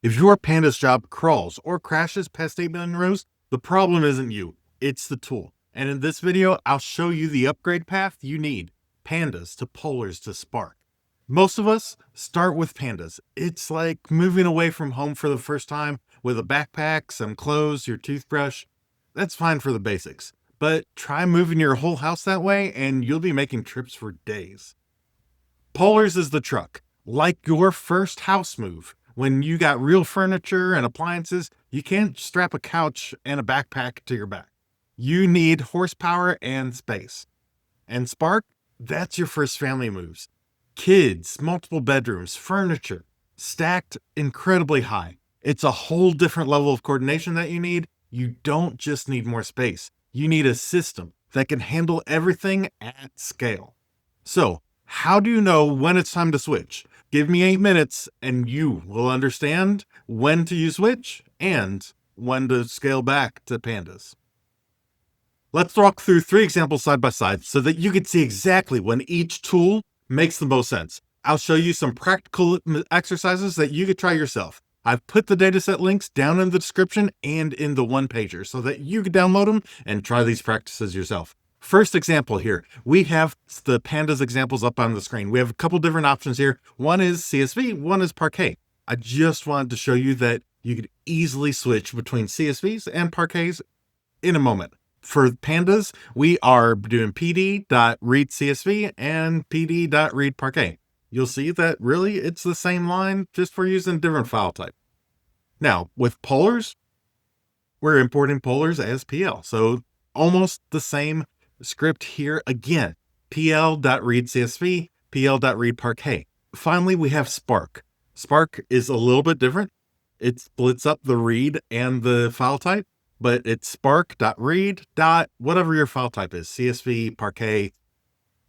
If your Pandas job crawls or crashes past 8 million rows, the problem isn't you, it's the tool. And in this video, I'll show you the upgrade path you need, Pandas to Polars to Spark. Most of us start with Pandas. It's like moving away from home for the first time with a backpack, some clothes, your toothbrush. That's fine for the basics, but try moving your whole house that way and you'll be making trips for days. Polars is the truck, like your first house move. When you got real furniture and appliances, you can't strap a couch and a backpack to your back. You need horsepower and space. And Spark, that's your first family moves. Kids, multiple bedrooms, furniture, stacked incredibly high. It's a whole different level of coordination that you need. You don't just need more space. You need a system that can handle everything at scale. So, how do you know when it's time to switch? Give me 8 minutes and you will understand when to use which and when to scale back to Pandas. Let's walk through 3 examples side by side so that you can see exactly when each tool makes the most sense. I'll show you some practical exercises that you could try yourself. I've put the dataset links down in the description and in the one-pager so that you can download them and try these practices yourself. First example here, we have the Pandas examples up on the screen. We have a couple different options here. One is CSV, one is Parquet. I just wanted to show you that you could easily switch between CSVs and Parquets in a moment. For Pandas, we are doing pd.readCSV and pd.readParquet. You'll see that really it's the same line, just for using different file type. Now, with Polars, we're importing Polars as PL. So almost the same script here again, pl.readCSV, pl.readParquet. Finally, we have Spark. Spark is a little bit different. It splits up the read and the file type, but it's spark.read. Whatever your file type is, CSV, Parquet,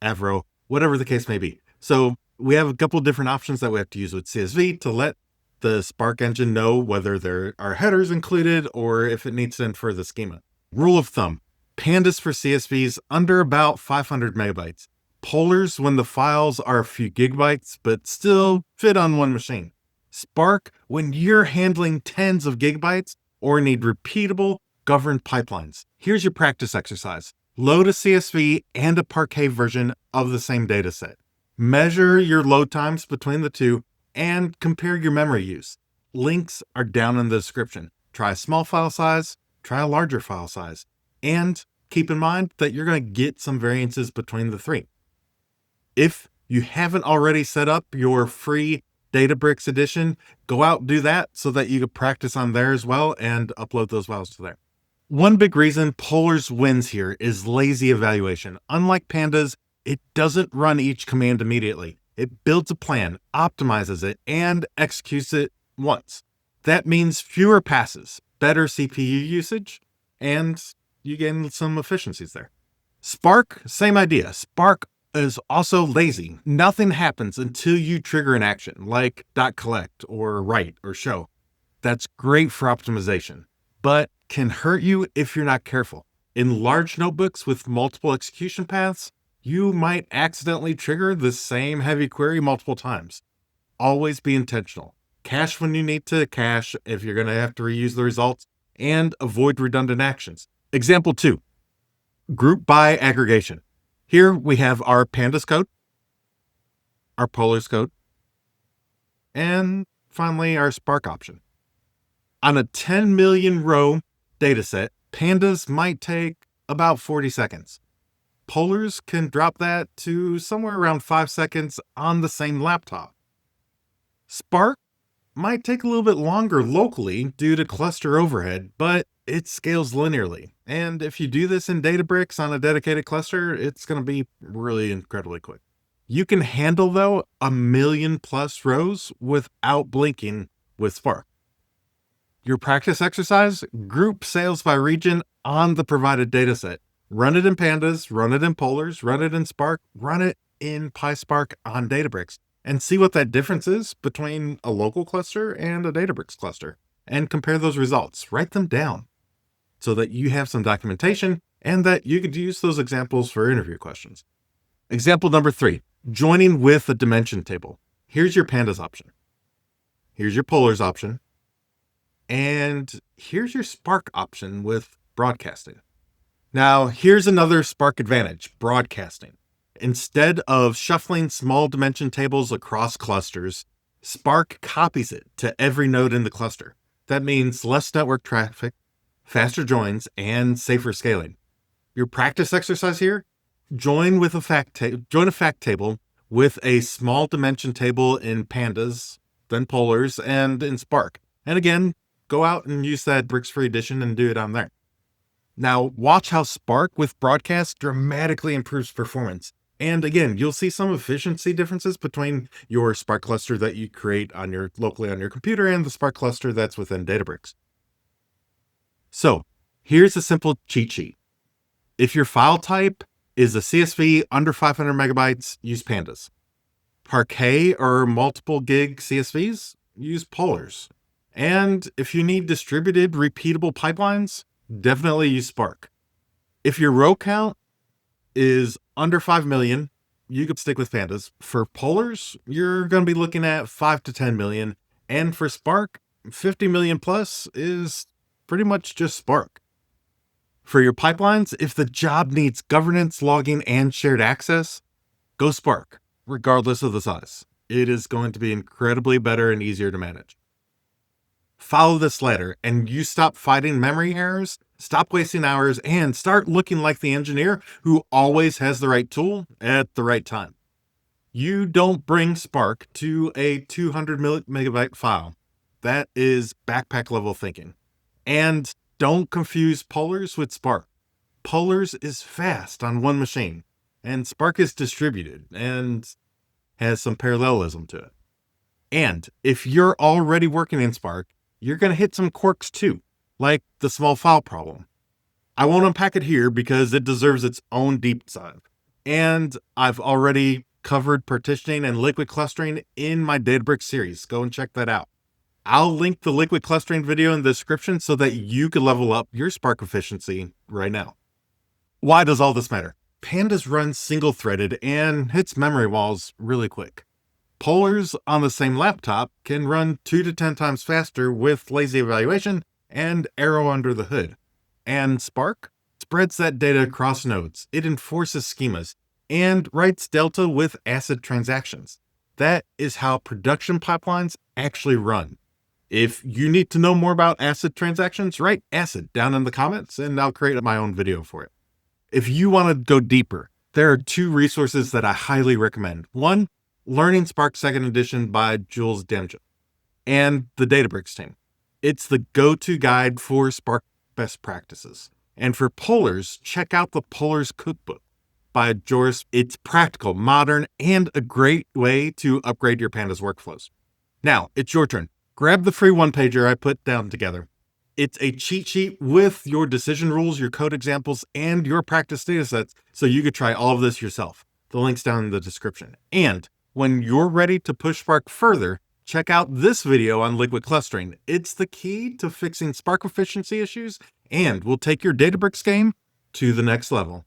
Avro, whatever the case may be. So we have a couple of different options that we have to use with CSV to let the Spark engine know whether there are headers included or if it needs to infer the schema. Rule of thumb, Pandas for CSVs under about 500 megabytes. Polars when the files are a few gigabytes, but still fit on one machine. Spark when you're handling tens of gigabytes or need repeatable, governed pipelines. Here's your practice exercise. Load a CSV and a Parquet version of the same dataset. Measure your load times between the two and compare your memory use. Links are down in the description. Try a small file size, try a larger file size, and keep in mind that you're going to get some variances between the 3. If you haven't already set up your free Databricks edition, go out and do that so that you can practice on there as well and upload those files to there. One big reason Polars wins here is lazy evaluation. Unlike Pandas, it doesn't run each command immediately. It builds a plan, optimizes it, and executes it once. That means fewer passes, better CPU usage, and you gain some efficiencies there. Spark, same idea. Spark is also lazy. Nothing happens until you trigger an action like .collect or write or show. That's great for optimization, but can hurt you if you're not careful. In large notebooks with multiple execution paths, you might accidentally trigger the same heavy query multiple times. Always be intentional. Cache when you need to cache if you're going to have to reuse the results, and avoid redundant actions. Example 2, group by aggregation. Here we have our Pandas code, our Polars code, and finally our Spark option. On a 10 million row dataset, Pandas might take about 40 seconds. Polars can drop that to somewhere around 5 seconds on the same laptop. Spark might take a little bit longer locally due to cluster overhead, but it scales linearly. And if you do this in Databricks on a dedicated cluster, it's going to be really incredibly quick. You can handle, though, 1 million plus rows without blinking with Spark. Your practice exercise, group sales by region on the provided dataset. Run it in Pandas, run it in Polars, run it in Spark, run it in PySpark on Databricks, and see what that difference is between a local cluster and a Databricks cluster, and compare those results. Write them down so that you have some documentation and that you could use those examples for interview questions. Example number 3, joining with a dimension table. Here's your Pandas option. Here's your Polars option. And here's your Spark option with broadcasting. Now, here's another Spark advantage, broadcasting. Instead of shuffling small dimension tables across clusters, Spark copies it to every node in the cluster. That means less network traffic, faster joins, and safer scaling. Your practice exercise here, join a fact table with a small dimension table in Pandas, then Polars, and in Spark. And again, go out and use that bricks-free edition and do it on there. Now, watch how Spark with broadcast dramatically improves performance. And again, you'll see some efficiency differences between your Spark cluster that you create locally on your computer and the Spark cluster that's within Databricks. So here's a simple cheat sheet. If your file type is a CSV under 500 megabytes, use Pandas. Parquet or multiple gig CSVs, use Polars. And if you need distributed repeatable pipelines, definitely use Spark. If your row count is under 5 million, you could stick with Pandas. For Polars, you're going to be looking at 5 to 10 million. And for Spark, 50 million plus is pretty much just Spark. For your pipelines, if the job needs governance, logging, and shared access, go Spark, regardless of the size. It is going to be incredibly better and easier to manage. Follow this ladder and you stop fighting memory errors, stop wasting hours, and start looking like the engineer who always has the right tool at the right time. You don't bring Spark to a 200 megabyte file. That is backpack level thinking. And don't confuse Polars with Spark. Polars is fast on one machine, and Spark is distributed and has some parallelism to it. And if you're already working in Spark, you're going to hit some quirks too, like the small file problem. I won't unpack it here because it deserves its own deep dive. And I've already covered partitioning and liquid clustering in my Databricks series. Go and check that out. I'll link the liquid clustering video in the description so that you can level up your Spark efficiency right now. Why does all this matter? Pandas runs single-threaded and hits memory walls really quick. Polars on the same laptop can run 2 to 10 times faster with lazy evaluation and Arrow under the hood. And Spark spreads that data across nodes. It enforces schemas and writes Delta with ACID transactions. That is how production pipelines actually run. If you need to know more about ACID transactions, write ACID down in the comments and I'll create my own video for it. If you want to go deeper, there are 2 resources that I highly recommend. One, Learning Spark 2nd Edition by Jules Demja, and the Databricks team. It's the go-to guide for Spark best practices. And for Polars, check out the Polars Cookbook by Joris. It's practical, modern, and a great way to upgrade your Pandas workflows. Now, it's your turn. Grab the free one-pager I put down together. It's a cheat sheet with your decision rules, your code examples, and your practice datasets, so you could try all of this yourself. The link's down in the description. And when you're ready to push Spark further, check out this video on liquid clustering. It's the key to fixing Spark efficiency issues and will take your Databricks game to the next level.